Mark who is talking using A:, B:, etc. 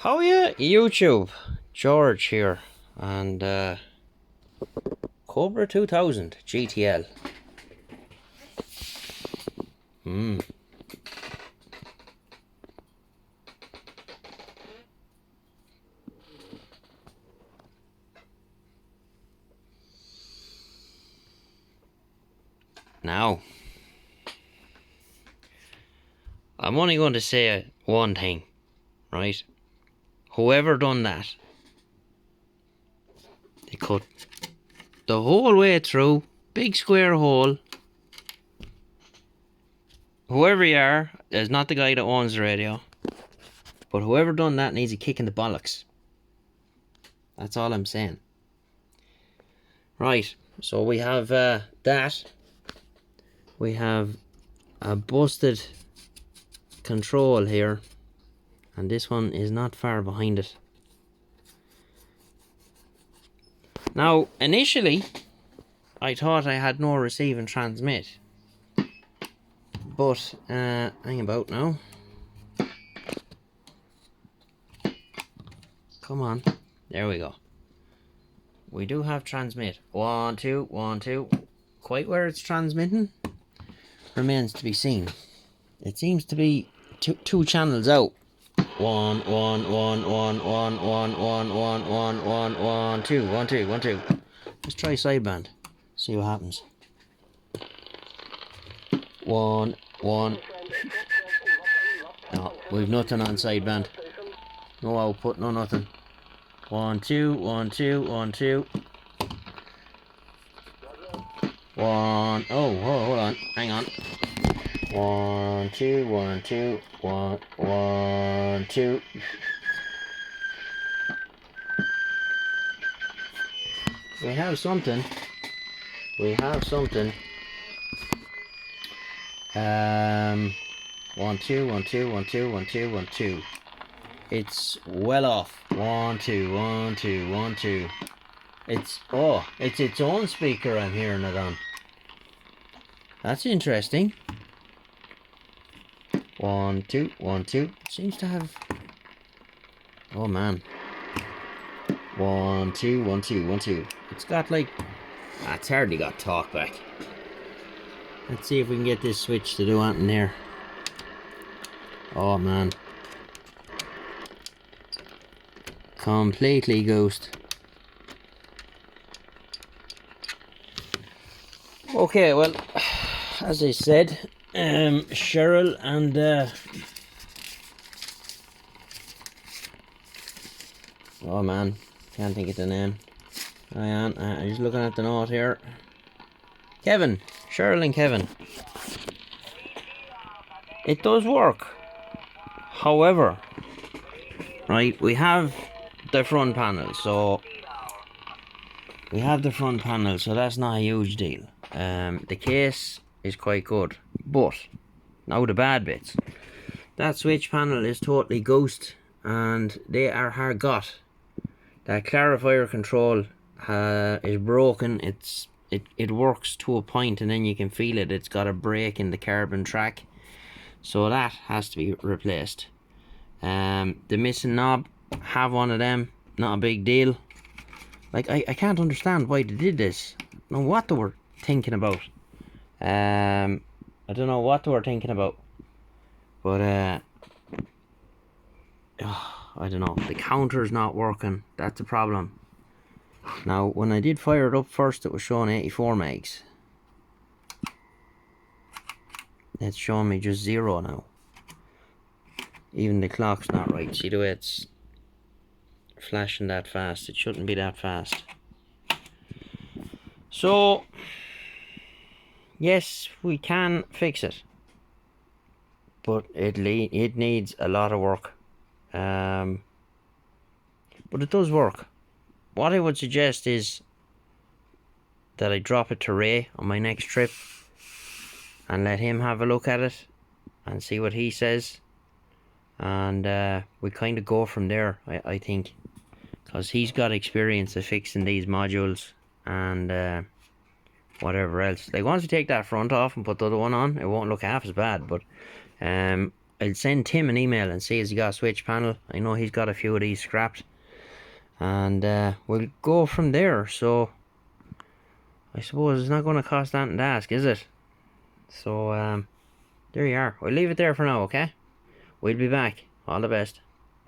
A: How are you, YouTube? George here, and Cobra 2000 GTL. Now, I'm only going to say one thing, right? Whoever done that, they cut the whole way through, big square hole. Whoever you are is not the guy that owns the radio, but whoever done that needs a kick in the bollocks. That's all I'm saying. Right, so we have that. We have a busted control here, and this one is not far behind it. Now, initially, I thought I had no receive and transmit, but hang about now. Come on, there we go. We do have transmit. 1, 2, 1, 2. Quite where it's transmitting remains to be seen. It seems to be two channels out. 1, 1, 1, 1, 1, 1, 1, 1, 1, 1, 1, 2, 1, 2, 1, 2. Let's try sideband. See what happens. 1, 1. No, we've nothing on sideband. No output, no nothing. 1, 2, 1, 2, 1, 2. 1. Oh, hold on. Hang on. 1, 2, 1, 2, 1, 1, 2. We have something. We have something. 1, 2, 1, 2, 1, 2, 1, 2, 1, 2. It's well off. 1, 2, 1, 2, 1, 2. It's its own speaker I'm hearing it on. That's interesting. 1, 2, 1, 2. Seems to have. Oh man. 1, 2, 1, 2, 1, 2. It's got like. It's hardly got talk back. Let's see if we can get this switch to do anything here. Oh man. Completely ghost. Okay, well, as I said, Cheryl and oh man, can't think of the name. Hang on, I'm just looking at the note here. Kevin, Cheryl and Kevin. It does work. However, right, we have the front panel, so that's not a huge deal. The case is quite good, but now the bad bits. That switch panel is totally ghost, and they are hard got. That clarifier control is broken. It works to a point, and then you can feel it. It's got a break in the carbon track, so that has to be replaced. The missing knob, have one of them. Not a big deal. Like I can't understand why they did this. I don't know what they were thinking about. I don't know what they were thinking about. But I don't know. The counter's not working. That's a problem. Now, when I did fire it up first, it was showing 84 megs. It's showing me just 0 now. Even the clock's not right. See the way it's flashing that fast? It shouldn't be that fast. So, yes, we can fix it. But it needs a lot of work. But it does work. What I would suggest is that I drop it to Ray on my next trip and let him have a look at it and see what he says, and we kind of go from there, I think, because he's got experience of fixing these modules and whatever else. Like, once we take that front off and put the other one on, it won't look half as bad, but I'll send Tim an email and see has he got a switch panel. I know he's got a few of these scrapped, and we'll go from there. So I suppose it's not going to cost anything to ask, is it? So there you are. We'll leave it there for now, okay? We'll be back. All the best.